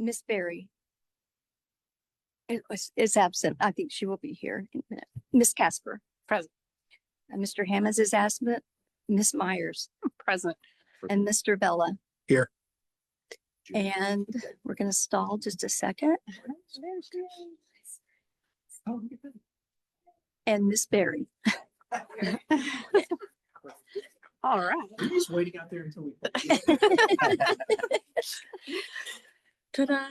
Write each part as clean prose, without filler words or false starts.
Miss Berry is absent. I think she will be here in a minute. Miss Casper. Present. And Mr. Hammonds is absent. Miss Myers. Present. And Mr. Bella. Here. And we're going to stall just a second. And Miss Berry. All right. We're just waiting out there until we. Ta-da.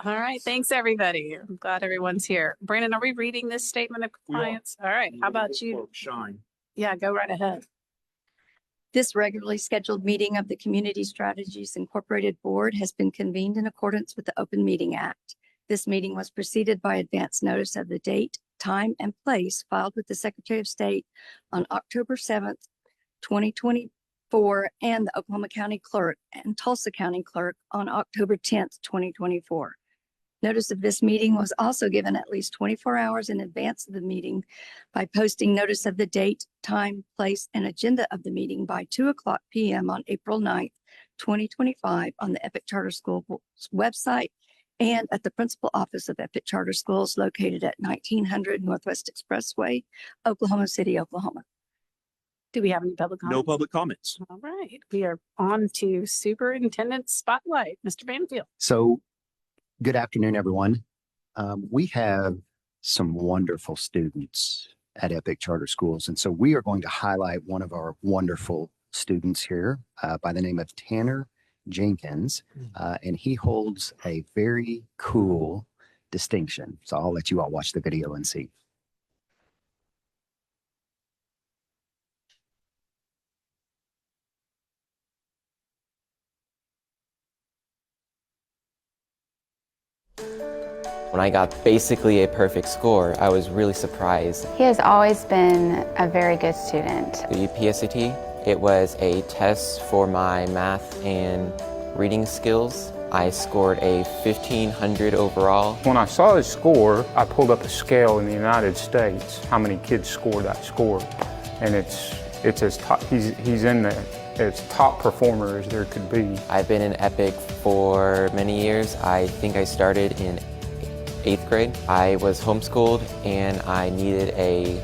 All right. Thanks, everybody. I'm glad everyone's here. Brandon, are we reading this statement of compliance? All right. How about you? Shine. Yeah, go right ahead. This regularly scheduled meeting of the Community Strategies Incorporated Board has been convened in accordance with the Open Meeting Act. This meeting was preceded by advance notice of the date, time, and place filed with the Secretary of State on October 7th, 2024, and the Oklahoma County Clerk and Tulsa County Clerk on October 10th, 2024. Notice of this meeting was also given at least 24 hours in advance of the meeting by posting notice of the date, time, place, and agenda of the meeting by 2:00 p.m. on April 9th, 2025 on the Epic Charter School's website and at the principal office of Epic Charter Schools located at 1900 Northwest Expressway, Oklahoma City, Oklahoma. Do we have any public comments? No public comments. All right. We are on to Superintendent Spotlight. Mr. Banfield. So, good afternoon, everyone. We have some wonderful students at Epic Charter Schools. And so we are going to highlight one of our wonderful students here by the name of Tanner Jenkins. And he holds a very cool distinction. So I'll let you all watch the video and see. When I got basically a perfect score, I was really surprised. He has always been a very good student. The PSAT, it was a test for my math and reading skills. I scored a 1500 overall. When I saw his score, I pulled up a scale in the United States, how many kids scored that score. And it's as top, he's in the as top performer as there could be. I've been in Epic for many years. I think I started in 8th grade. I was homeschooled and I needed a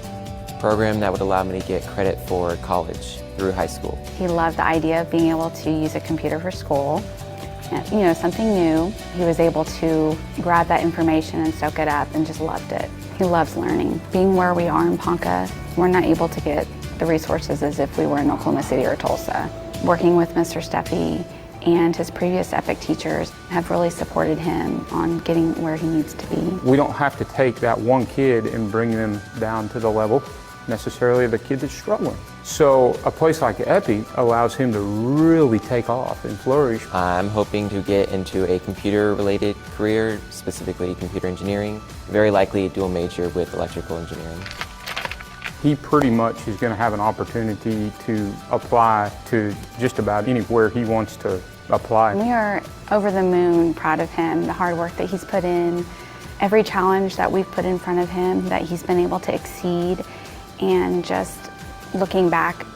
program that would allow me to get credit for college through high school. He loved the idea of being able to use a computer for school. You know, something new. He was able to grab that information and soak it up and just loved it. He loves learning. Being where we are in Ponca, we're not able to get the resources as if we were in Oklahoma City or Tulsa. Working with Mr. Steffi and his previous Epic teachers have really supported him on getting where he needs to be. We don't have to take that one kid and bring them down to the level necessarily of the kid that's struggling. So a place like Epic allows him to really take off and flourish. I'm hoping to get into a computer-related career, specifically computer engineering, very likely dual major with electrical engineering. He pretty much is going to have an opportunity to apply to just about anywhere he wants to apply. We are over the moon proud of him, the hard work that he's put in, every challenge that we've put in front of him that he's been able to exceed, and just looking back,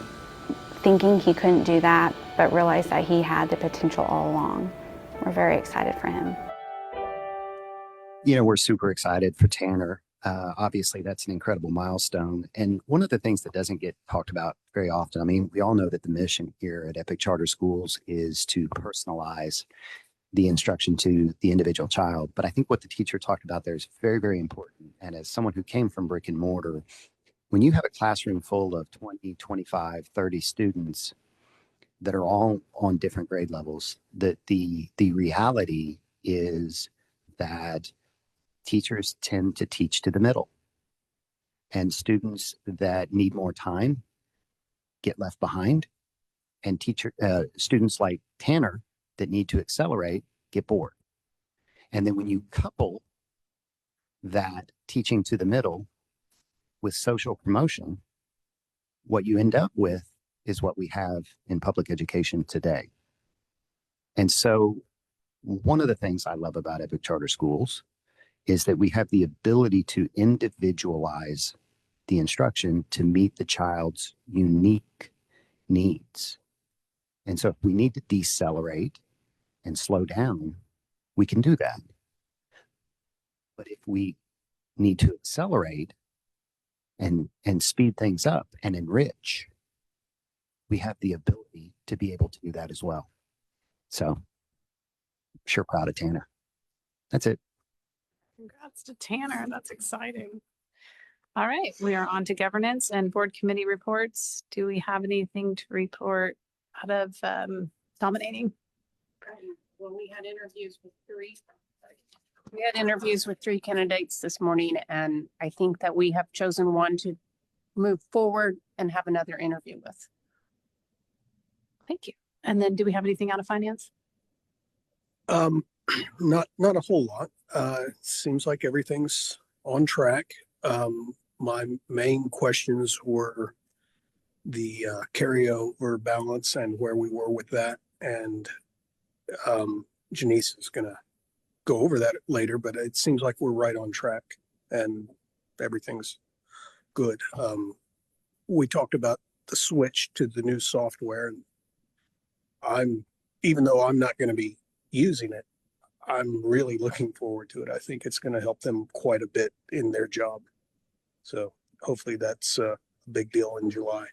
thinking he couldn't do that, but realize that he had the potential all along. We're very excited for him. You know, we're super excited for Tanner. Obviously, that's an incredible milestone. And one of the things that doesn't get talked about very often, I mean, we all know that the mission here at Epic Charter Schools is to personalize the instruction to the individual child. But I think what the teacher talked about there is very, very important. And as someone who came from brick and mortar, when you have a classroom full of 20, 25, 30 students that are all on different grade levels, the reality is that teachers tend to teach to the middle, and students that need more time get left behind, and students like Tanner that need to accelerate get bored. And then when you couple that teaching to the middle with social promotion, what you end up with is what we have in public education today. And so one of the things I love about Epic Charter Schools is that we have the ability to individualize the instruction to meet the child's unique needs. And so if we need to decelerate and slow down, we can do that. But if we need to accelerate and speed things up and enrich, we have the ability to be able to do that as well. So sure proud of Tanner. That's it. Congrats to Tanner. That's exciting. All right, we are on to governance and board committee reports. Do we have anything to report out of dominating? Well, we had interviews with three candidates this morning, and I think that we have chosen one to move forward and have another interview with. Thank you. And then do we have anything out of finance? Not a whole lot. Seems like everything's on track. My main questions were the carryover balance and where we were with that. And Janice is gonna go over that later, but it seems like we're right on track and everything's good. We talked about the switch to the new software, and even though I'm not going to be using it, I'm really looking forward to it. I think it's going to help them quite a bit in their job. So hopefully that's a big deal in July,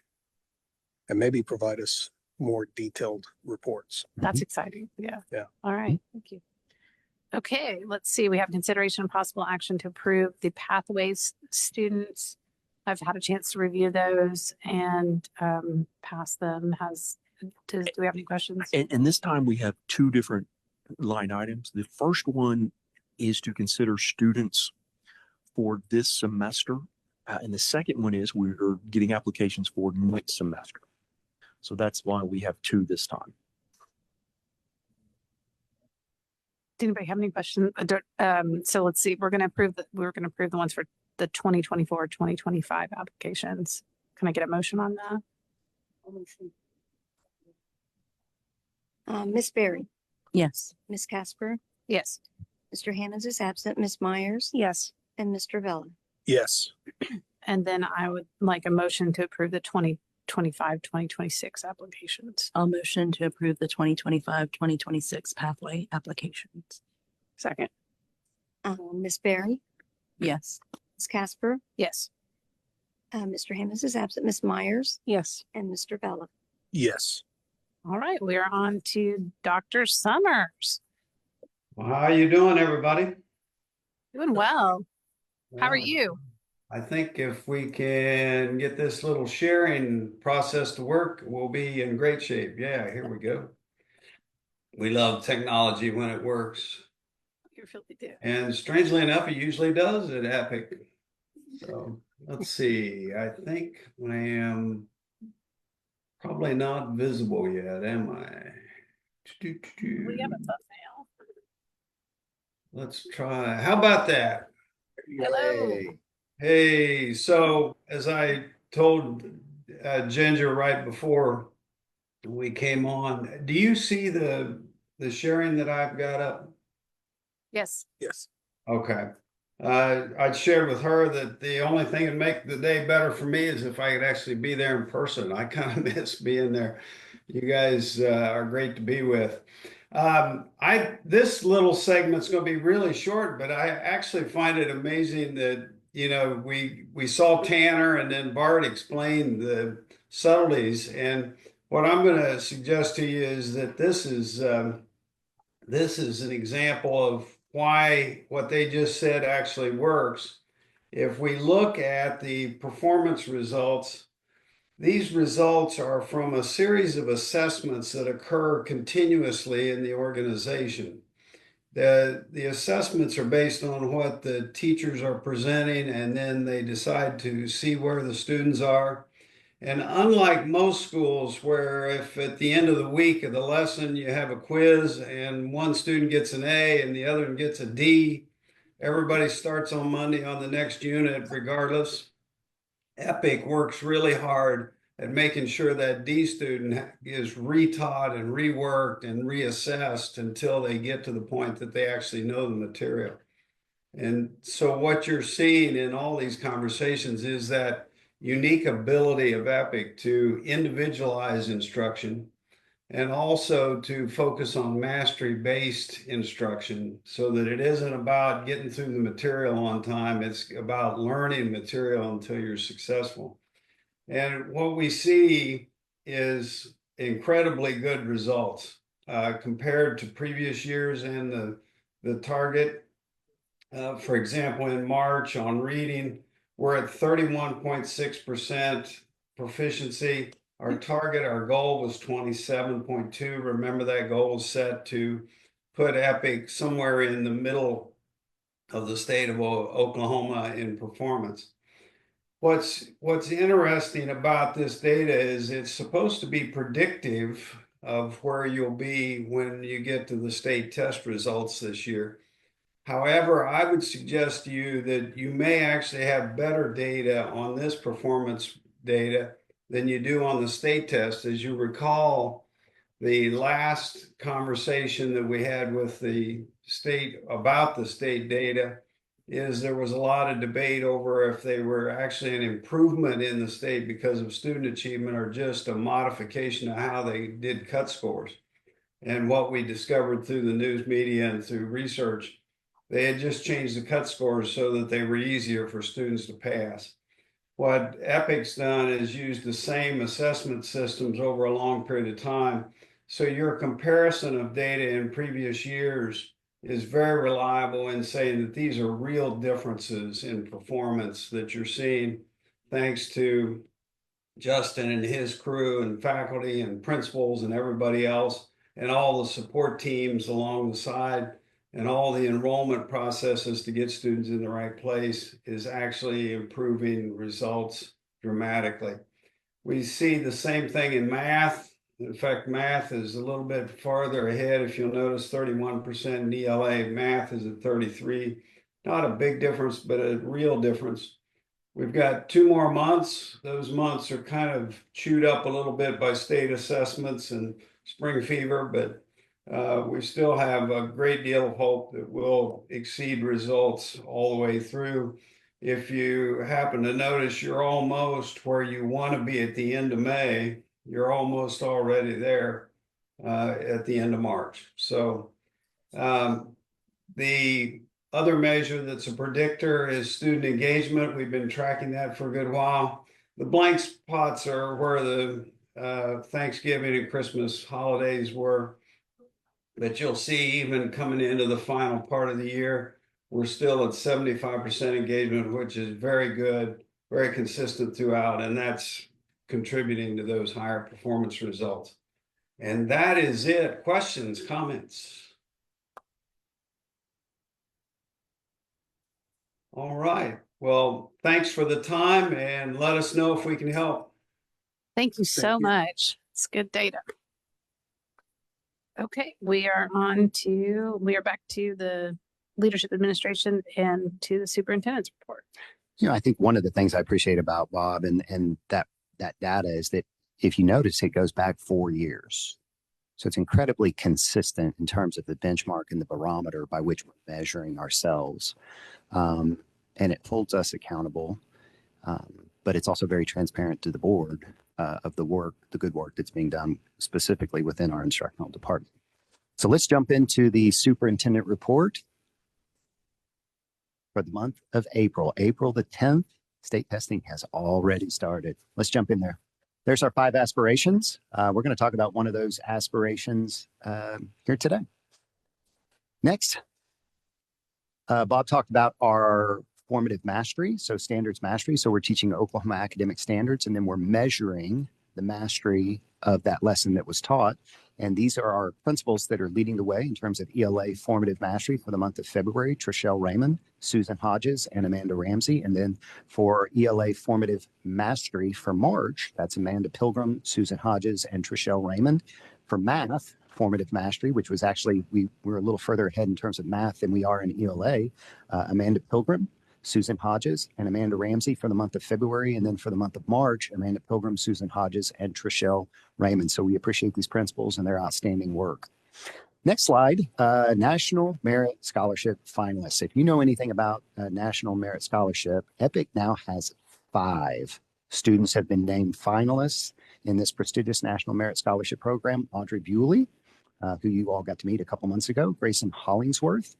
and maybe provide us more detailed reports. That's exciting. Yeah. Yeah. All right. Thank you. Okay, let's see. We have consideration and possible action to approve the Pathways students. I've had a chance to review those and pass them. Do we have any questions? And this time we have two different line items. The first one is to consider students for this semester. And the second one is we're getting applications for next semester. So that's why we have two this time. Does anybody have any questions? So let's see. We're going to approve the ones for the 2024, 2025 applications. Can I get a motion on that? Miss Berry, Yes. Miss Casper, Yes. Mr. Hannah is absent, Miss Myers, Yes. and Mr. Vella. Yes. And then I would like a motion to approve the 2025, 2026 applications. I'll motion to approve the 2025, 2026 pathway applications. Second. Miss Berry, Yes. Miss Casper, Yes. Mr. Hannah is absent, Miss Myers, Yes. and Mr. Vella. Yes. All right, we are on to Dr. Summers. Well, how you doing, everybody? Doing well. How are Well, you? I think if we can get this little sharing process to work, we'll be in great shape. Yeah, here we go. We love technology when it works. You really do. And strangely enough, it usually does at Epic. So let's see. I think I am probably not visible yet, am I? We have a thumbnail. Let's try. How about that? Hello. Hey, so as I told Ginger right before we came on, do you see the sharing that I've got up? Yes. Yes. Okay. I shared with her that the only thing that'd make the day better for me is if I could actually be there in person. I kind of miss being there. You guys are great to be with. This little segment's going to be really short, but I actually find it amazing that, you know, we saw Tanner and then Bart explain the subtleties. And what I'm going to suggest to you is that this is an example of why what they just said actually works. If we look at the performance results, these results are from a series of assessments that occur continuously in the organization. The assessments are based on what the teachers are presenting, and then they decide to see where the students are. And unlike most schools where if at the end of the week of the lesson you have a quiz and one student gets an A and the other one gets a D, everybody starts on Monday on the next unit regardless. Epic works really hard at making sure that D student is retaught and reworked and reassessed until they get to the point that they actually know the material. And so what you're seeing in all these conversations is that unique ability of EPIC to individualize instruction and also to focus on mastery-based instruction so that it isn't about getting through the material on time. It's about learning material until you're successful. And what we see is incredibly good results compared to previous years and the target. For example, in March on reading, we're at 31.6% proficiency. Our target, our goal was 27.2. Remember that goal was set to put EPIC somewhere in the middle of the state of Oklahoma in performance. What's interesting about this data is it's supposed to be predictive of where you'll be when you get to the state test results this year. However, I would suggest to you that you may actually have better data on this performance data than you do on the state test. As you recall, the last conversation that we had with the state about the state data is there was a lot of debate over if they were actually an improvement in the state because of student achievement or just a modification of how they did cut scores. And what we discovered through the news media and through research, they had just changed the cut scores so that they were easier for students to pass. What EPIC's done is use the same assessment systems over a long period of time. So your comparison of data in previous years is very reliable in saying that these are real differences in performance that you're seeing thanks to Justin and his crew and faculty and principals and everybody else and all the support teams along the side and all the enrollment processes to get students in the right place is actually improving results dramatically. We see the same thing in math. In fact, math is a little bit farther ahead. If you'll notice, 31% in ELA, math is at 33. Not a big difference, but a real difference. We've got 2 more months. Those months are kind of chewed up a little bit by state assessments and spring fever, but we still have a great deal of hope that we'll exceed results all the way through. If you happen to notice you're almost where you want to be at the end of May, you're almost already there at the end of March. So the other measure that's a predictor is student engagement. We've been tracking that for a good while. The blank spots are where the Thanksgiving and Christmas holidays were. But you'll see even coming into the final part of the year, we're still at 75% engagement, which is very good, very consistent throughout. And that's contributing to those higher performance results. And that is it. Questions, comments? All right. Well, thanks for the time and let us know if we can help. Thank you so much. It's good data. Okay, we are back to the leadership administration and to the superintendent's report. You know, I think one of the things I appreciate about Bob and that data is that if you notice, it goes back 4 years. So it's incredibly consistent in terms of the benchmark and the barometer by which we're measuring ourselves. And it holds us accountable, but it's also very transparent to the board of the good work that's being done specifically within our instructional department. So let's jump into the superintendent report for the month of April. April the 10th, state testing has already started. Let's jump in there. There's our 5 aspirations. We're going to talk about one of those aspirations here today. Next, Bob talked about our formative mastery, so standards mastery. So we're teaching Oklahoma academic standards, and then we're measuring the mastery of that lesson that was taught. And these are our principals that are leading the way in terms of ELA formative mastery for the month of February: Trishelle Raymond, Susan Hodges, and Amanda Ramsey. And then for ELA formative mastery for March, that's Amanda Pilgrim, Susan Hodges, and Trishelle Raymond. For math formative mastery, which was actually, we were a little further ahead in terms of math than we are in ELA, Amanda Pilgrim, Susan Hodges, and Amanda Ramsey for the month of February. And then for the month of March, Amanda Pilgrim, Susan Hodges, and Trishelle Raymond. So we appreciate these principals and their outstanding work. Next slide, National Merit Scholarship finalists. If you know anything about National Merit Scholarship, EPIC now has 5 students have been named finalists in this prestigious National Merit Scholarship program. Audrey Bewley, who you all got to meet a couple months ago, Grayson Hollingsworth,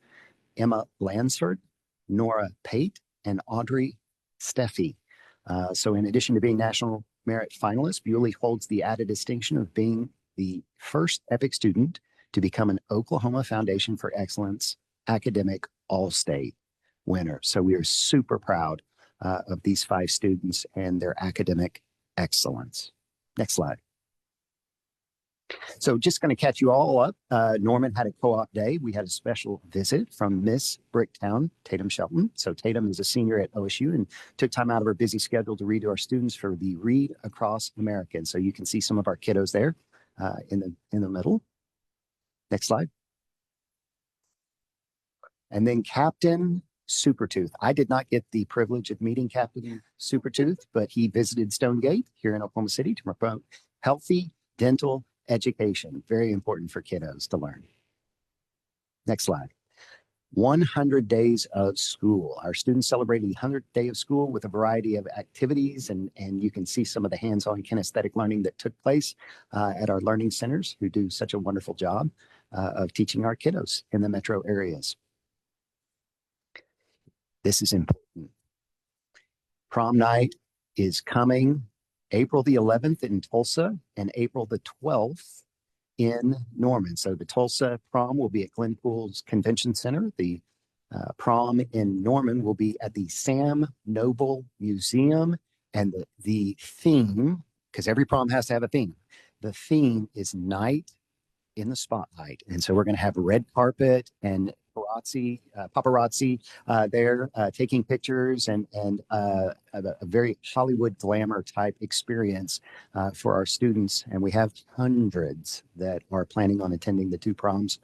Emma Lansford, Nora Pate, and Audrey Steffi. So in addition to being National Merit finalists, Bewley holds the added distinction of being the first EPIC student to become an Oklahoma Foundation for Excellence academic all-state winner. So we are super proud of these 5 students and their academic excellence. Next slide. So just going to catch you all up. Norman had a co-op day. We had a special visit from Miss Bricktown, Tatum Shelton. So Tatum is a senior at OSU and took time out of her busy schedule to read to our students for the Read Across America. And so you can see some of our kiddos there in the middle. Next slide. And then Captain Supertooth. I did not get the privilege of meeting Captain Supertooth, but he visited Stonegate here in Oklahoma City to promote healthy dental education. Very important for kiddos to learn. Next slide. 100 days of school. Our students celebrated the 100th day of school with a variety of activities, and you can see some of the hands-on kinesthetic learning that took place at our learning centers, who do such a wonderful job of teaching our kiddos in the metro areas. This is important. Prom night is coming April the 11th in Tulsa and April the 12th in Norman. So the Tulsa prom will be at Glenpool's Convention Center. The prom in Norman will be at the Sam Noble Museum. And the theme, because every prom has to have a theme, the theme is Night in the Spotlight. And so we're going to have red carpet and paparazzi there taking pictures and a very Hollywood glamour type experience for our students. And we have hundreds that are planning on attending the 2 proms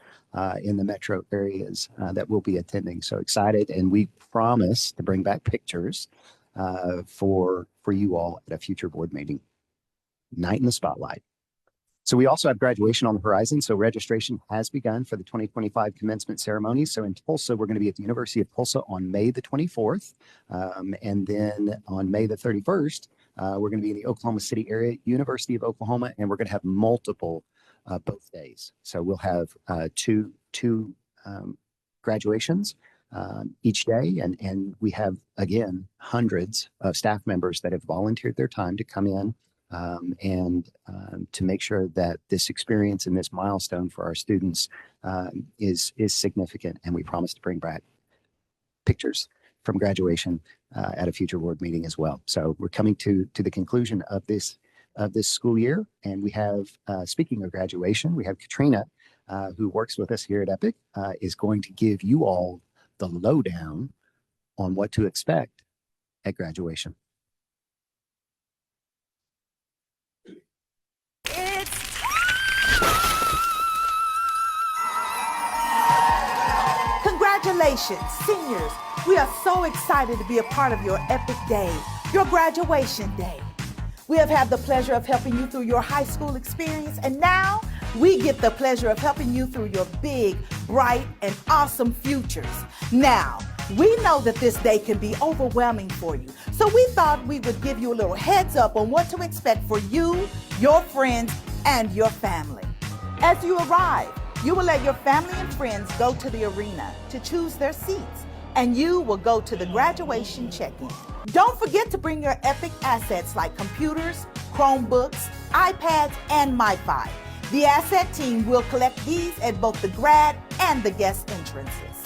in the metro areas that will be attending. So excited. And we promise to bring back pictures for you all at a future board meeting. Night in the Spotlight. So we also have graduation on the horizon. So registration has begun for the 2025 commencement ceremony. So in Tulsa, we're going to be at the University of Tulsa on May the 24th. And then on May the 31st, we're going to be in the Oklahoma City area, University of Oklahoma, and we're going to have multiple both days. So we'll have two graduations each day. And we have, again, hundreds of staff members that have volunteered their time to come in and to make sure that this experience and this milestone for our students is significant. And we promise to bring back pictures from graduation at a future board meeting as well. So we're coming to the conclusion of this school year. And we have, speaking of graduation, we have Katrina, who works with us here at EPIC, is going to give you all the lowdown on what to expect at graduation. Congratulations, seniors. We are so excited to be a part of your epic day, your graduation day. We have had the pleasure of helping you through your high school experience, and now we get the pleasure of helping you through your big, bright, and awesome futures. Now, we know that this day can be overwhelming for you, so we thought we would give you a little heads up on what to expect for you, your friends, and your family. As you arrive, you will let your family and friends go to the arena to choose their seats, and you will go to the graduation check-in. Don't forget to bring your EPIC assets like computers, Chromebooks, iPads, and MiFi. The asset team will collect these at both the grad and the guest entrances.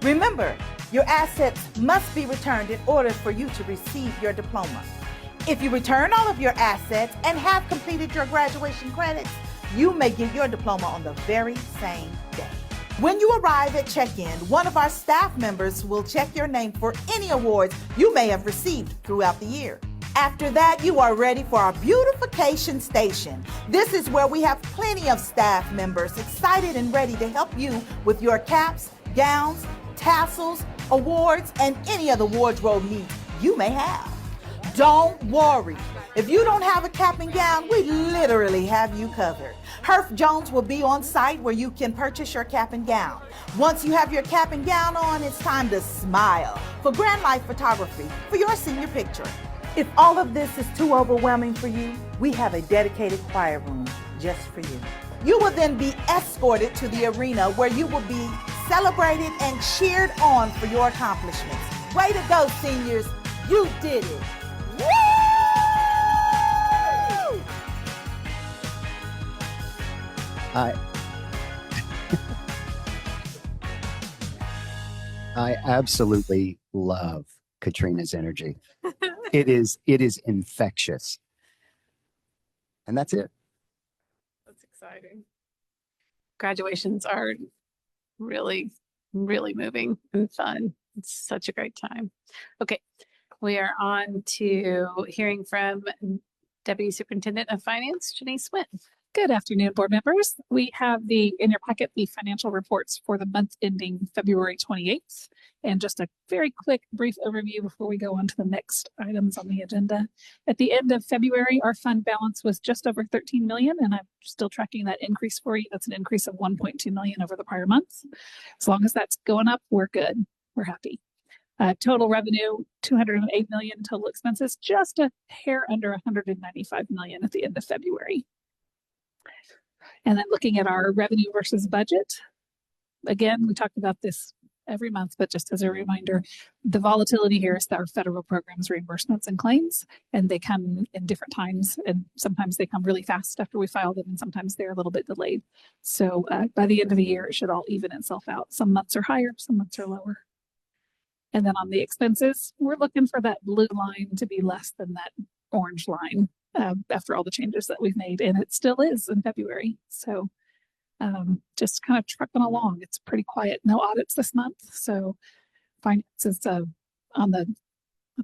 Remember, your assets must be returned in order for you to receive your diploma. If you return all of your assets and have completed your graduation credits, you may get your diploma on the very same day. When you arrive at check-in, one of our staff members will check your name for any awards you may have received throughout the year. After that, you are ready for our beautification station. This is where we have plenty of staff members excited and ready to help you with your caps, gowns, tassels, awards, and any other wardrobe needs you may have. Don't worry. If you don't have a cap and gown, we literally have you covered. Herff Jones will be on site where you can purchase your cap and gown. Once you have your cap and gown on, it's time to smile for Grand Life Photography for your senior picture. If all of this is too overwhelming for you, we have a dedicated choir room just for you. You will then be escorted to the arena where you will be celebrated and cheered on for your accomplishments. Way to go, seniors. You did it. Woo! I absolutely love Katrina's energy. It is infectious. And that's it. That's exciting. Graduations are really, really moving and fun. It's such a great time. Okay, we are on to hearing from Deputy Superintendent of Finance, Janice Wynn. Good afternoon, board members. We have in your packet, the financial reports for the month ending February 28th. And just a very quick, brief overview before we go on to the next items on the agenda. At the end of February, our fund balance was just over 13 million, and I'm still tracking that increase for you. That's an increase of 1.2 million over the prior month. As long as that's going up, we're good. We're happy. Total revenue, 208 million. Total expenses, just a hair under 195 million at the end of February. And then looking at our revenue versus budget, again, we talked about this every month, but just as a reminder, the volatility here is our federal programs, reimbursements, and claims, and they come in different times, and sometimes they come really fast after we file them, and sometimes they're a little bit delayed. So by the end of the year, it should all even itself out. Some months are higher, some months are lower. And then on the expenses, we're looking for that blue line to be less than that orange line. After all the changes that we've made, and it still is in February. So just kind of trucking along. It's pretty quiet. No audits this month. So finance is on the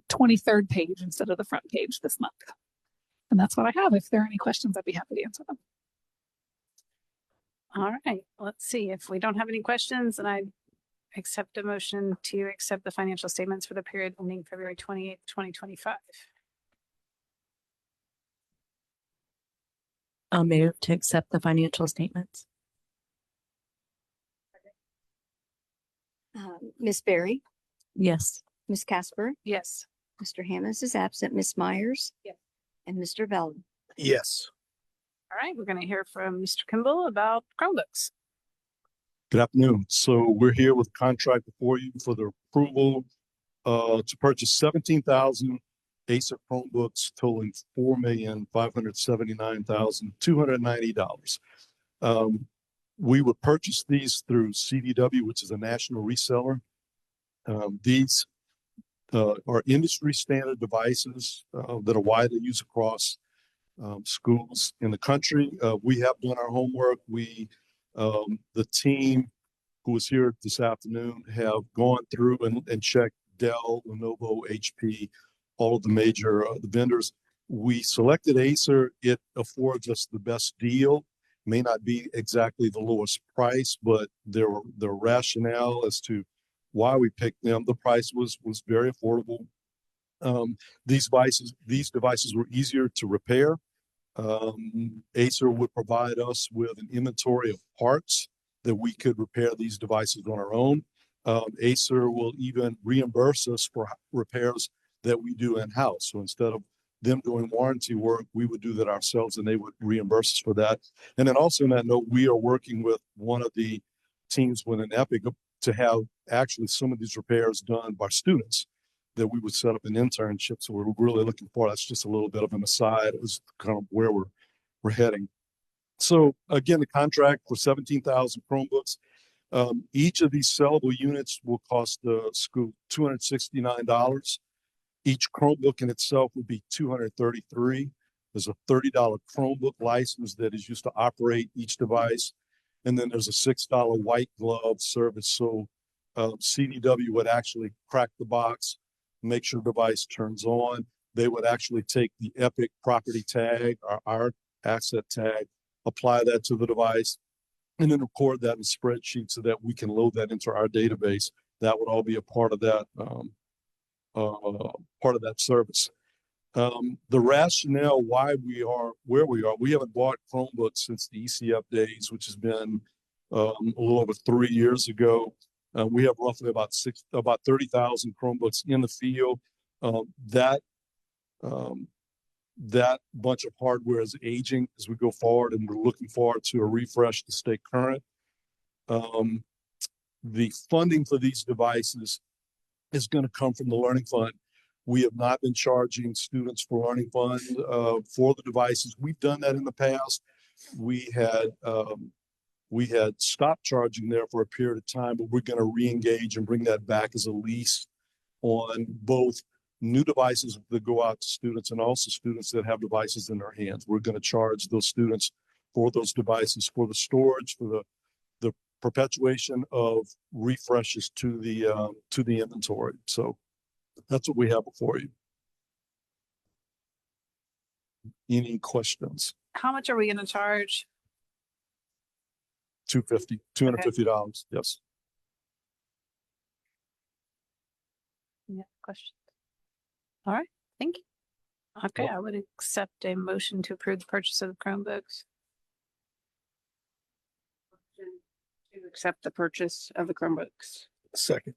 23rd page instead of the front page this month. And that's what I have. If there are any questions, I'd be happy to answer them. All right, let's see. If we don't have any questions, and I accept a motion to accept the financial statements for the period ending February 28th, 2025. I'll move to accept the financial statements. Ms. Berry, Yes. Ms. Casper, Yes. Mr. Hammonds is absent, Ms. Myers. Yes. And Mr. Belden. Yes. All right, we're going to hear from Mr. Kimball about Chromebooks. Good afternoon. So we're here with a contract before you for the approval to purchase 17,000 Acer Chromebooks totaling $4,579,290. We would purchase these through CDW, which is a national reseller. These are industry standard devices that are widely used across schools in the country. We have done our homework. The team who was here this afternoon have gone through and checked Dell, Lenovo, HP, all of the major the vendors. We selected Acer. It affords us the best deal. May not be exactly the lowest price, but the rationale as to why we picked them, the price was very affordable. These devices were easier to repair. Acer would provide us with an inventory of parts that we could repair these devices on our own. Acer will even reimburse us for repairs that we do in-house. So instead of them doing warranty work, we would do that ourselves and they would reimburse us for that. And then also on that note, we are working with one of the teams within Epic to have actually some of these repairs done by students that we would set up an internship. So we're really looking for, that's just a little bit of an aside as kind of where we're heading. So again, the contract for 17,000 Chromebooks. Each of these sellable units will cost the school $269. Each Chromebook in itself would be $233. There's a $30 Chromebook license that is used to operate each device. And then there's a $6 white glove service. So CDW would actually crack the box, make sure the device turns on. They would actually take the Epic property tag, our asset tag, apply that to the device, and then record that in a spreadsheet so that we can load that into our database. That would all be a part of that service. The rationale why we are where we are, we haven't bought Chromebooks since the ECF days, which has been a little over 3 years ago. We have roughly about 30,000 Chromebooks in the field. That bunch of hardware is aging as we go forward, and we're looking forward to a refresh to stay current. The funding for these devices is going to come from the Learning Fund. We have not been charging students for Learning Fund for the devices. We've done that in the past. We had stopped charging there for a period of time, but we're going to re-engage and bring that back as a lease on both new devices that go out to students and also students that have devices in their hands. We're going to charge those students for those devices, for the storage, for the perpetuation of refreshes to the inventory. So that's what we have before you. Any questions? How much are we going to charge? $250. Yes. Yeah, questions? All right, thank you. Okay, I would accept a motion to approve the purchase of the Chromebooks. To accept the purchase of the Chromebooks. Second.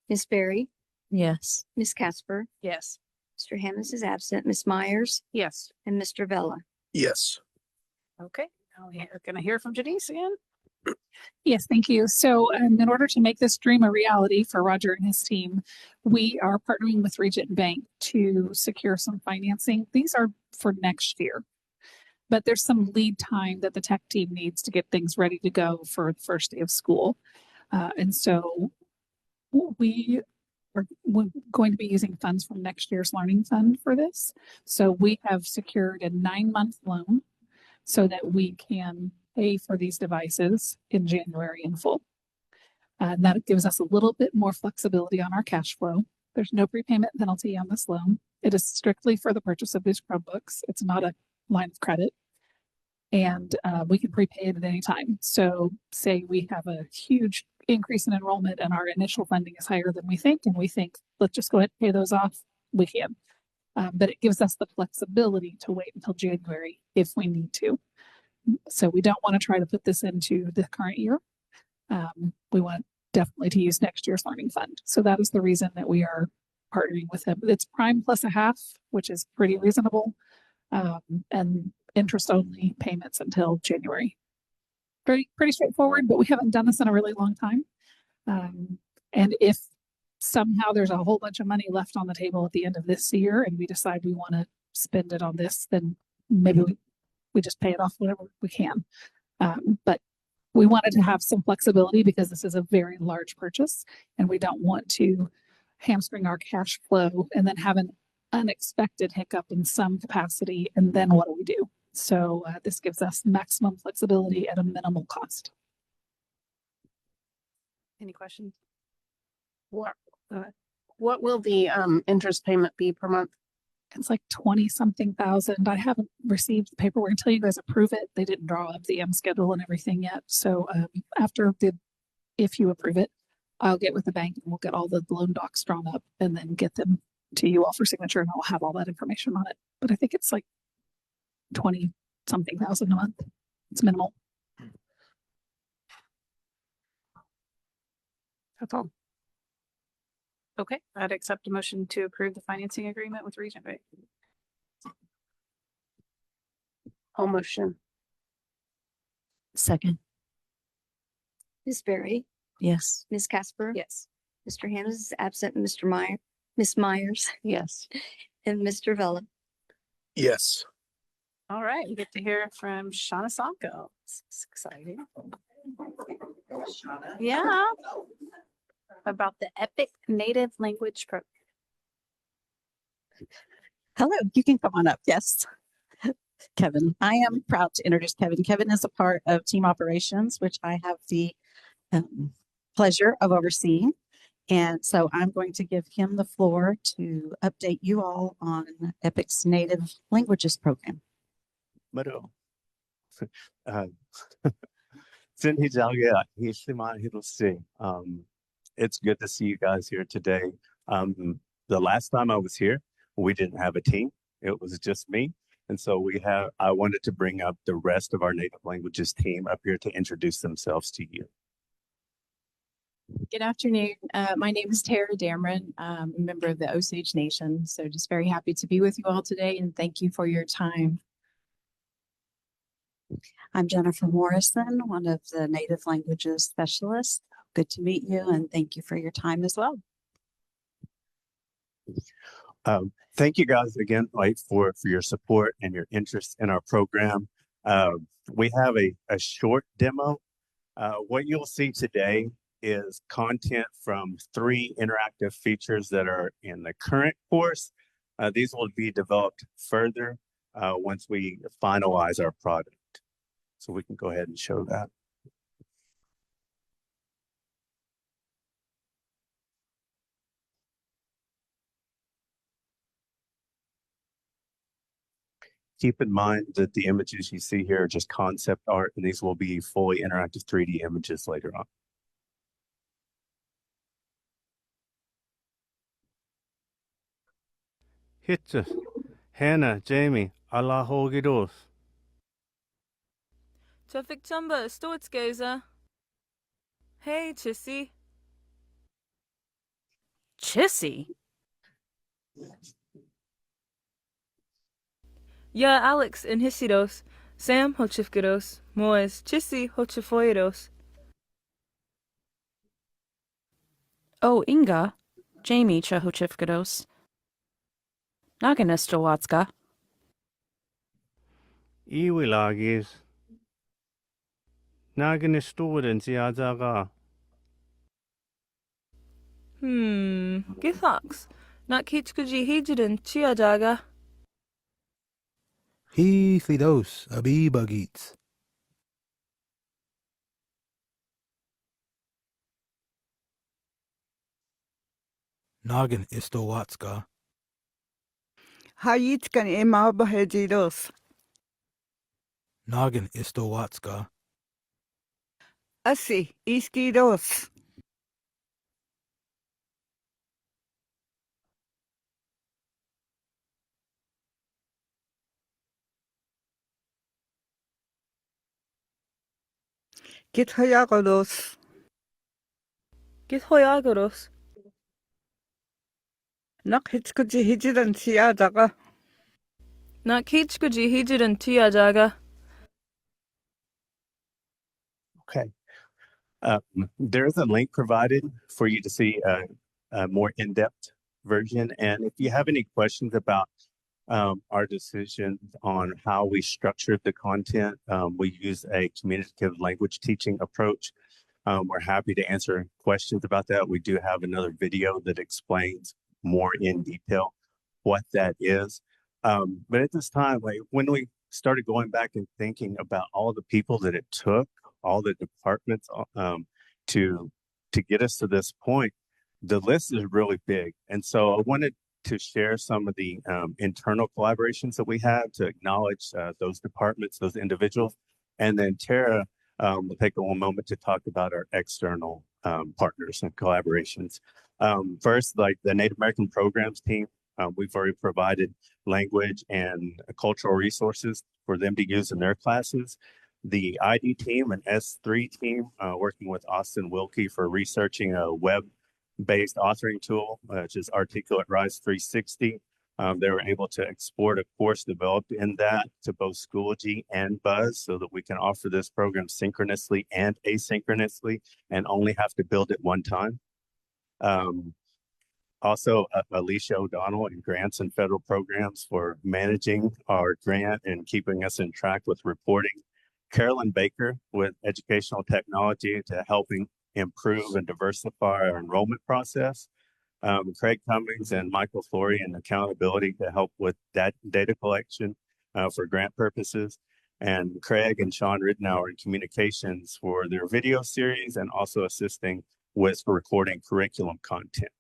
Ms. Berry, Yes. Ms. Casper, Yes. Mr. Hammond is absent, Ms. Myers, Yes. and Mr. Vella. Yes. Okay, now we are going to hear from Janice again. Yes, thank you. So in order to make this dream a reality for Roger and his team, we are partnering with Regent Bank to secure some financing. These are for next year, but there's some lead time that the tech team needs to get things ready to go for the first day of school. And so we are going to be using funds from next year's Learning Fund for this. So we have secured a 9-month loan so that we can pay for these devices in January in full. And that gives us a little bit more flexibility on our cash flow. There's no prepayment penalty on this loan. It is strictly for the purchase of these Chromebooks. It's not a line of credit. And we can prepay it at any time. So say we have a huge increase in enrollment and our initial funding is higher than we think, and we think, let's just go ahead and pay those off, we can. But it gives us the flexibility to wait until January if we need to. So we don't want to try to put this into the current year. We want definitely to use next year's Learning Fund. So that is the reason that we are partnering with them. It's prime plus a half, which is pretty reasonable, and interest only payments until January. Pretty straightforward, but we haven't done this in a really long time. And if somehow there's a whole bunch of money left on the table at the end of this year and we decide we want to spend it on this, then maybe we just pay it off whenever we can. But we wanted to have some flexibility because this is a very large purchase and we don't want to hamstring our cash flow and then have an unexpected hiccup in some capacity. And then what do we do? So this gives us maximum flexibility at a minimal cost. Any questions? What will the interest payment be per month? It's like 20 something thousand. I haven't received the paperwork until you guys approve it. They didn't draw up the M schedule and everything yet. So if you approve it, I'll get with the bank and we'll get all the loan docs drawn up and then get them to you all for signature and I'll have all that information on it. But I think it's like 20 something thousand a month. It's minimal. That's all. Okay, I'd accept a motion to approve the financing agreement with Regent Bank. I'll motion. Second. Ms. Berry, Yes. Ms. Casper. Yes. Mr. Hammond is absent, Ms. Myers, Yes. and Mr. Vella. Yes. All right, we get to hear from Shauna Sanko. This is exciting. Yeah. About the EPIC Native Language Program. Hello, you can come on up. Yes. Kevin, I am proud to introduce Kevin. Kevin is a part of team operations, which I have the pleasure of overseeing. And so I'm going to give him the floor to update you all on EPIC's Native Languages Program. Maro. It's good to see you guys here today. The last time I was here we didn't have a team. It was just me. And so I wanted to bring up the rest of our native languages team up here to introduce themselves to you. Good afternoon. My name is Tara Dameron. I'm a member of the Osage Nation. So just very happy to be with you all today and thank you for your time. I'm Jennifer Morrison, one of the native languages specialists. Good to meet you and thank you for your time as well. Thank you guys again, for your support and your interest in our program. We have a short demo. What you'll see today is content from 3 interactive features that are in the current course. These will be developed further once we finalize our product. So we can go ahead and show that. Keep in mind that the images you see here are just concept art, and these will be fully interactive 3D images later on. Hitches, Hannah, Jamie, Allah Hogidos. Tufik Chumba, Stoitsgeza. Hey, Chissy. Chissy? Yeah, Alex in Hisidos. Sam Hochifgados. Moes, Chissy Hochifoidos. Oh, Inga, Jamie Chahochifgados. Naganestowatska. Iwilagis. Naganistoden Siazaga. Githox. Not Kitchkuji Hijidin, Chiadaga. He Thidos, Abibagits. Nagin Istowatska. Hayitkan Imabahejidos. Nagin Istowatska. Asi Iskidos. Githayagodos. Githoyagados. Nakhitskuji Hijidan Siadaga. Not Kitchkuji Hijidin, Chiadaga. Okay. There's a link provided for you to see a more in-depth version. And if you have any questions about our decision on how we structured the content, we use a communicative language teaching approach. We're happy to answer questions about that. We do have another video that explains more in detail what that is. But at this time, when we started going back and thinking about all the people that it took, all the departments to get us to this point, the list is really big. And so I wanted to share some of the internal collaborations that we have to acknowledge those departments, those individuals. And then Tara will take one moment to talk about our external partners and collaborations. First, like the Native American programs team, we've already provided language and cultural resources for them to use in their classes. The ID team and S3 team, working with Austin Wilkie for researching a web-based authoring tool, which is Articulate Rise 360. They were able to export a course developed in that to both Schoology and Buzz so that we can offer this program synchronously and asynchronously and only have to build it one time. Also, Alicia O'Donnell and Grants and Federal Programs for managing our grant and keeping us in track with reporting. Carolyn Baker with Educational Technology to helping improve and diversify our enrollment process. Craig Cummings and Michael Flory in Accountability to help with that data collection for grant purposes. And Craig and Sean Ridenour in Communications for their video series and also assisting with recording curriculum content.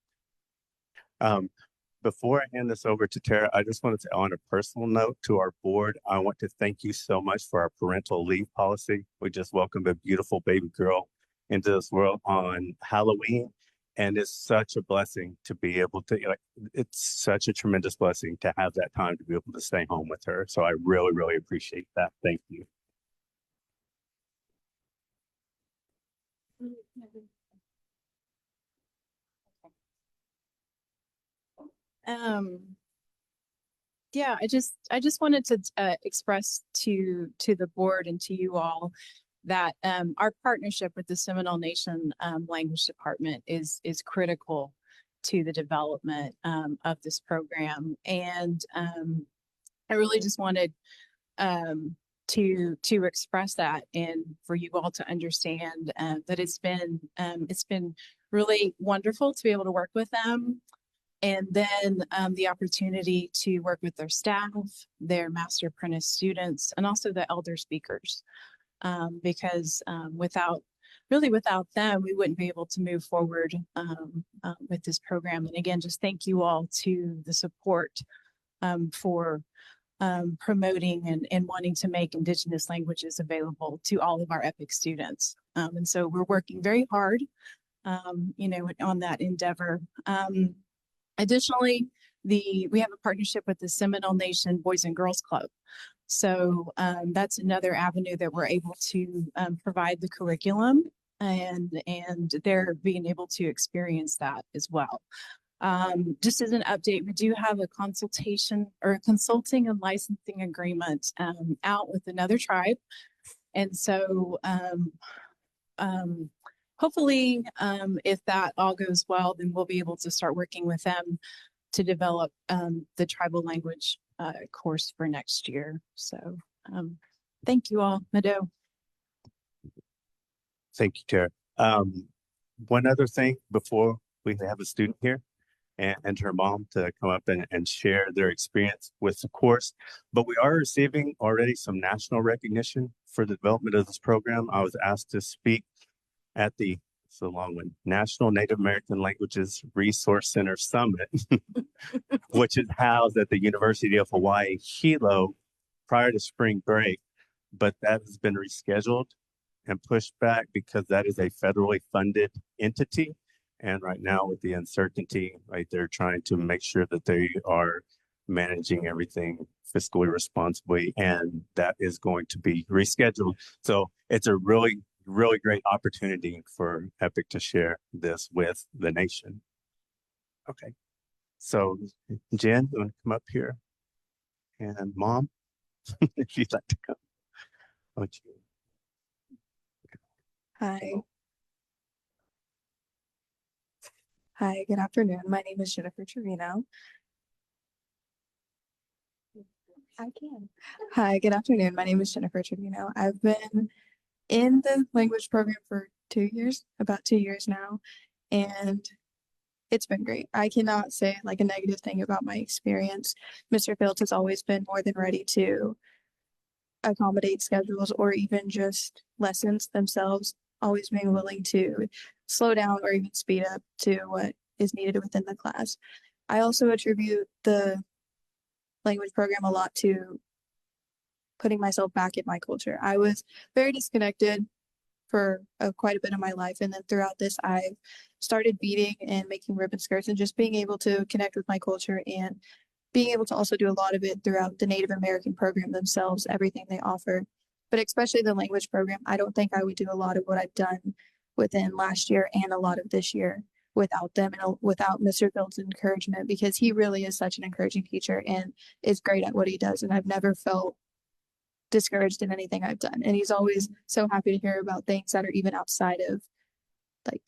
Before I hand this over to Tara, I just wanted to, on a personal note to our board, I want to thank you so much for our parental leave policy. We just welcomed a beautiful baby girl into this world on Halloween. And it's such a blessing to be able to, like, it's such a tremendous blessing to have that time to be able to stay home with her. So I really, really appreciate that. Thank you. Yeah, I just wanted to express to the board and to you all that our partnership with the Seminole Nation Language Department is critical to the development of this program. And I really just wanted to express that and for you all to understand that it's been really wonderful to be able to work with them. And then the opportunity to work with their staff, their master apprentice students, and also the elder speakers. Because without them, we wouldn't be able to move forward with this program. And again, just thank you all to the support for promoting and wanting to make Indigenous languages available to all of our EPIC students. And so we're working very hard, on that endeavor. Additionally, we have a partnership with the Seminole Nation Boys and Girls Club. So that's another avenue that we're able to provide the curriculum, and they're being able to experience that as well. Just as an update, we do have a consulting and licensing agreement out with another tribe. And so hopefully, if that all goes well, then we'll be able to start working with them to develop the tribal language course for next year. So thank you all. Mado. Thank you, Tara. One other thing before we have a student here and her mom to come up and share their experience with the course, but we are receiving already some national recognition for the development of this program. I was asked to speak at the National Native American Languages Resource Center Summit, which is housed at the University of Hawaii Hilo prior to spring break, but that has been rescheduled and pushed back because that is a federally funded entity. And right now with the uncertainty, right, they're trying to make sure that they are managing everything fiscally responsibly, and that is going to be rescheduled. So it's a really great opportunity for EPIC to share this with the nation. Okay, so Jen, you want to come up here? And Mom, if you'd like to come. Would you? Hi. Hi, good afternoon. My name is Jennifer Trevino. I can. Hi, good afternoon. My name is Jennifer Trevino. I've been in the language program for 2 years, about 2 years now, and it's been great. I cannot say like a negative thing about my experience. Mr. Fields has always been more than ready to accommodate schedules or even just lessons themselves, always being willing to slow down or even speed up to what is needed within the class. I also attribute the language program a lot to putting myself back in my culture. I was very disconnected for quite a bit of my life. And then throughout this, I've started beading and making ribbon skirts and just being able to connect with my culture and being able to also do a lot of it throughout the Native American program themselves, everything they offer. But especially the language program, I don't think I would do a lot of what I've done within last year and a lot of this year without them and without Mr. Fields' encouragement, because he really is such an encouraging teacher and is great at what he does. And I've never felt discouraged in anything I've done. And he's always so happy to hear about things that are even outside of like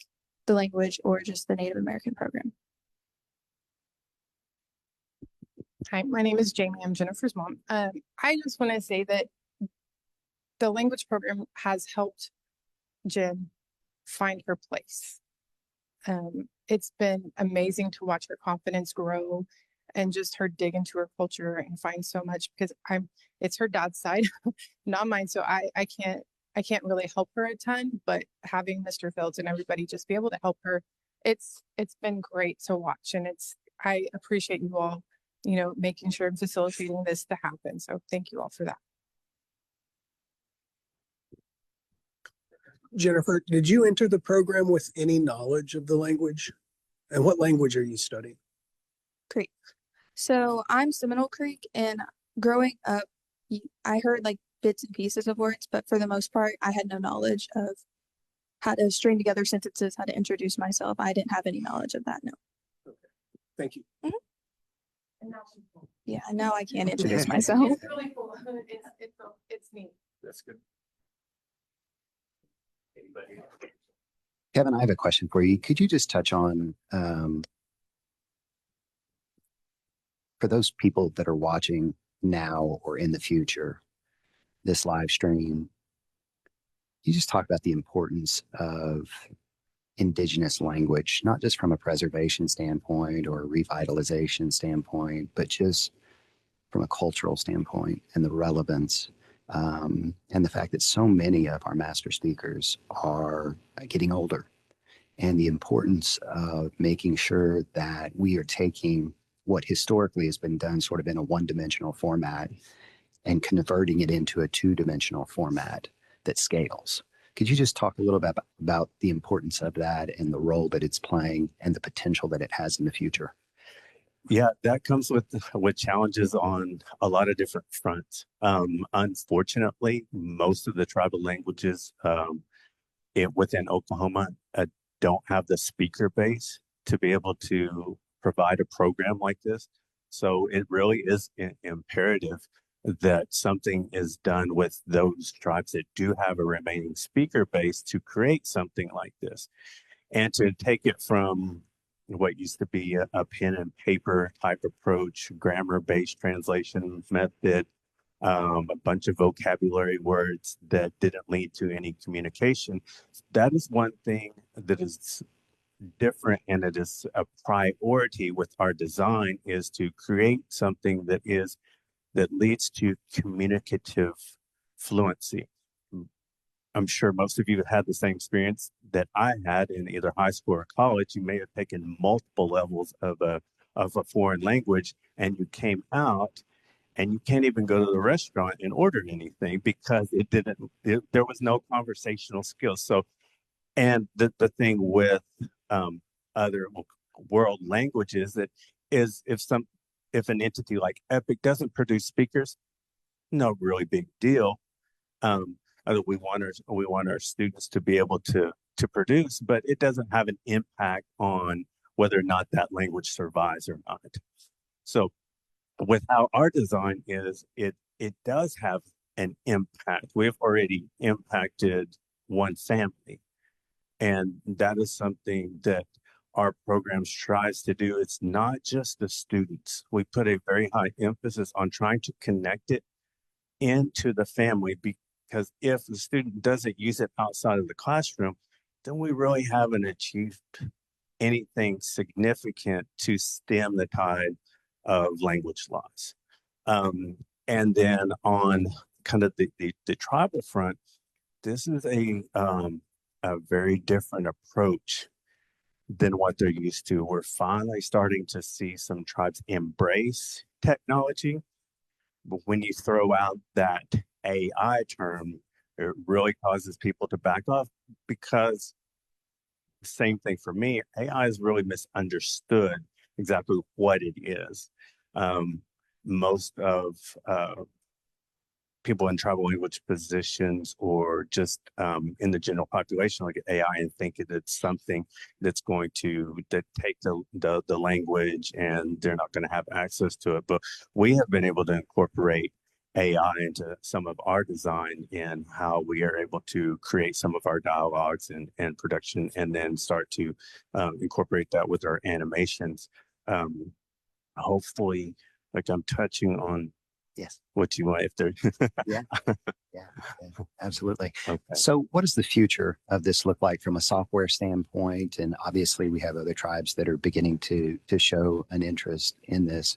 the language or just the Native American program. Hi, my name is Jamie. I'm Jennifer's mom. I just want to say that the language program has helped Jen find her place. It's been amazing to watch her confidence grow and just her dig into her culture and find so much, because it's her dad's side, not mine. So I can't really help her a ton, but having Mr. Fields and everybody just be able to help her, it's been great to watch. And I appreciate you all, making sure and facilitating this to happen. So thank you all for that. Jennifer, did you enter the program with any knowledge of the language? And what language are you studying? Creek. So I'm Seminole Creek, and growing up, I heard like bits and pieces of words, but for the most part, I had no knowledge of how to string together sentences, how to introduce myself. I didn't have any knowledge of that. No. Thank you. Yeah, now I can introduce myself. It's really cool. It's neat. That's good. Kevin, I have a question for you. Could you just touch on, for those people that are watching now or in the future, this live stream, you just talk about the importance of indigenous language, not just from a preservation standpoint or a revitalization standpoint, but just from a cultural standpoint and the relevance and the fact that so many of our master speakers are getting older, and the importance of making sure that we are taking what historically has been done sort of in a one-dimensional format and converting it into a two-dimensional format that scales. Could you just talk a little bit about the importance of that and the role that it's playing and the potential that it has in the future? Yeah, that comes with challenges on a lot of different fronts. Unfortunately, most of the tribal languages within Oklahoma don't have the speaker base to be able to provide a program like this. So it really is imperative that something is done with those tribes that do have a remaining speaker base to create something like this, and to take it from what used to be a pen and paper type approach, grammar-based translation method, a bunch of vocabulary words that didn't lead to any communication. That is one thing that is different, and it is a priority with our design, is to create something that leads to communicative fluency. I'm sure most of you have had the same experience that I had in either high school or college. You may have taken multiple levels of a foreign language, and you came out and you can't even go to the restaurant and order anything because there was no conversational skills. So, and the thing with other world languages that is if an entity like Epic doesn't produce speakers, no really big deal. We want our students to be able to produce, but it doesn't have an impact on whether or not that language survives or not. So with how our design is, it does have an impact. We've already impacted one family, and that is something that our program strives to do. It's not just the students. We put a very high emphasis on trying to connect it into the family, because if the student doesn't use it outside of the classroom, then we really haven't achieved anything significant to stem the tide of language loss. And then on kind of the tribal front, this is a very different approach than what they're used to. We're finally starting to see some tribes embrace technology, but when you throw out that AI term, it really causes people to back off, because same thing for me, AI is really misunderstood exactly what it is. Most of people in tribal language positions, or just in the general population, look at AI and think that it's something that's going to take the language and they're not going to have access to it. But we have been able to incorporate AI into some of our design in how we are able to create some of our dialogues and production, and then start to incorporate that with our animations. Hopefully, like I'm touching on what you want, if there. Yeah, absolutely. Okay. So what does the future of this look like from a software standpoint? And obviously we have other tribes that are beginning to show an interest in this.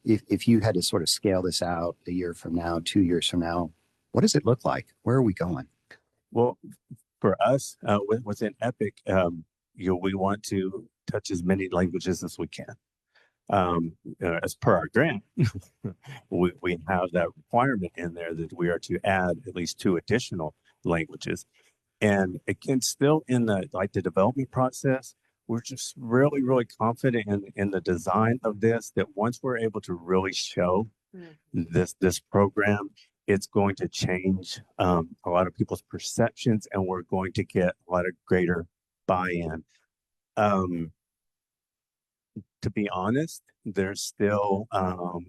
If you had to sort of scale this out a year from now, 2 years from now, what does it look like? Where are we going? Well, for us, within Epic, we want to touch as many languages as we can. As per our grant, we have that requirement in there that we are to add at least 2 additional languages. And again, still in the development process, we're just really, really confident in the design of this, that once we're able to really show this program, it's going to change a lot of people's perceptions, and we're going to get a lot of greater buy-in. To be honest, there's still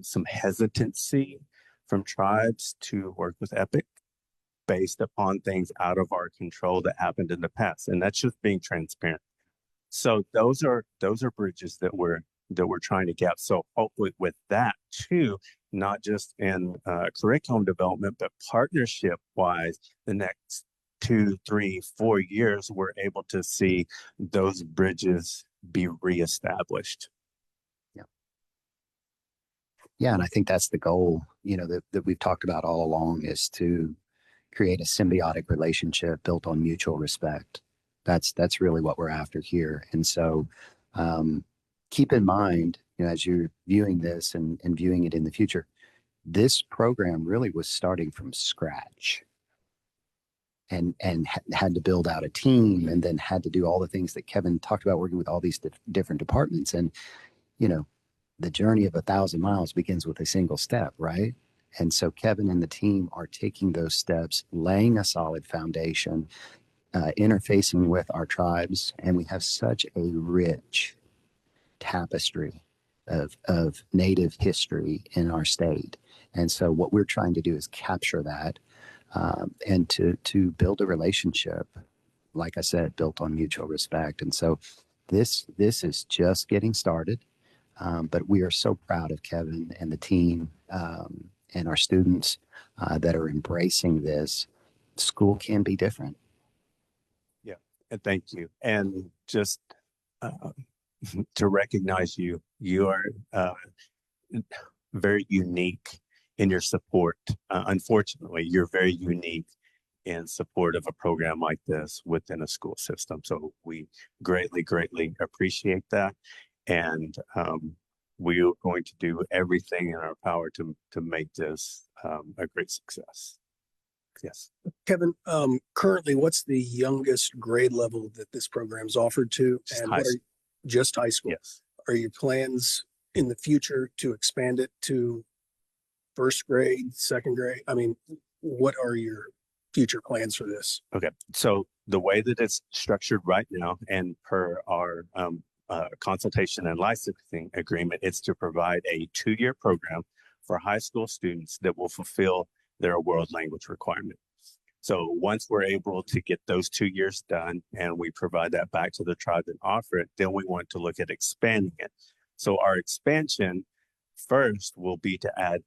some hesitancy from tribes to work with Epic based upon things out of our control that happened in the past, and that's just being transparent. So those are bridges that we're trying to gap. So hopefully with that too, not just in curriculum development, but partnership wise, the next 2, 3, 4 years, we're able to see those bridges be reestablished. Yeah, and I think that's the goal, that we've talked about all along, is to create a symbiotic relationship built on mutual respect. That's really what we're after here. And so keep in mind, as you're viewing this and viewing it in the future, this program really was starting from scratch and had to build out a team, and then had to do all the things that Kevin talked about, working with all these different departments. And, the journey of 1,000 miles begins with a single step, right? And so Kevin and the team are taking those steps, laying a solid foundation, interfacing with our tribes, and we have such a rich tapestry of Native history in our state. And so what we're trying to do is capture that and to build a relationship, like I said, built on mutual respect. And so this is just getting started. But we are so proud of Kevin and the team and our students that are embracing this. School can be different. Yeah, and thank you. And just to recognize you are very unique in your support. Unfortunately, you're very unique in support of a program like this within a school system. So we greatly, greatly appreciate that. And we are going to do everything in our power to make this a great success. Yes. Kevin, currently, what's the youngest grade level that this program's offered to? Just high school. Just high school? Yes. Are your plans in the future to expand it to first grade, second grade? I mean, what are your future plans for this? Okay. So the way that it's structured right now, and per our consultation and licensing agreement, it's to provide a 2-year program for high school students that will fulfill their world language requirement. So once we're able to get those 2 years done and we provide that back to the tribe and offer it, then we want to look at expanding it. So our expansion first will be to add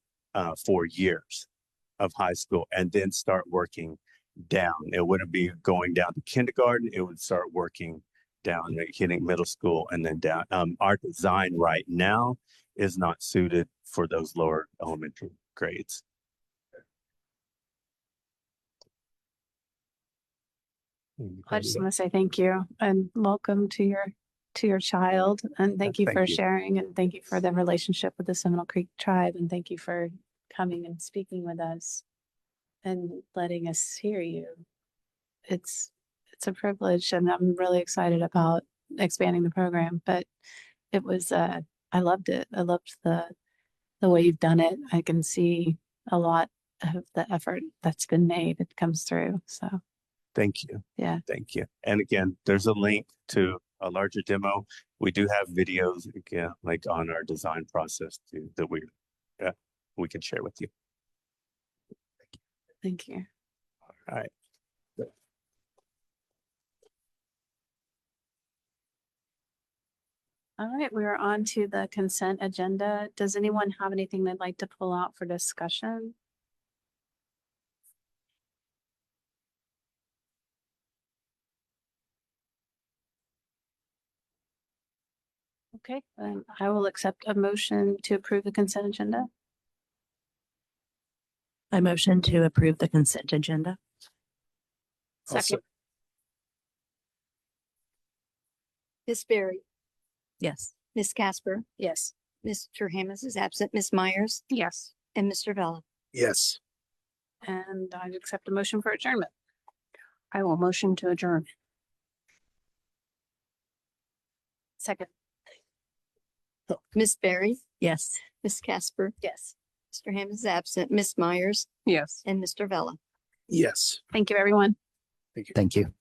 4 years of high school and then start working down. It wouldn't be going down to kindergarten. It would start working down, hitting middle school and then down. Our design right now is not suited for those lower elementary grades. I just want to say thank you and welcome to your child, and thank you for sharing, and thank you for the relationship with the Seminole Creek tribe, and thank you for coming and speaking with us and letting us hear you. It's a privilege, and I'm really excited about expanding the program, but it was I loved it. I loved the way you've done it. I can see a lot of the effort that's been made. It comes through. So thank you. Yeah. Thank you. And again, there's a link to a larger demo. We do have videos again, like on our design process too, that we can share with you. Thank you. All right. All right, we're on to the consent agenda. Does anyone have anything they'd like to pull out for discussion? Okay, then I will accept a motion to approve the consent agenda. I motion to approve the consent agenda. Second. Ms. Berry, Yes. Ms. Casper, Yes. Mr. Hammond is absent, Ms. Myers, Yes. and Mr. Vella. Yes. And I accept a motion for adjournment. I will motion to adjourn. Second. Miss Barry, Yes. Miss Casper, Yes. Mr. Hammond is absent, Miss Myers, Yes. and Mr. Vella. Yes. Thank you, everyone. Thank you. Thank you.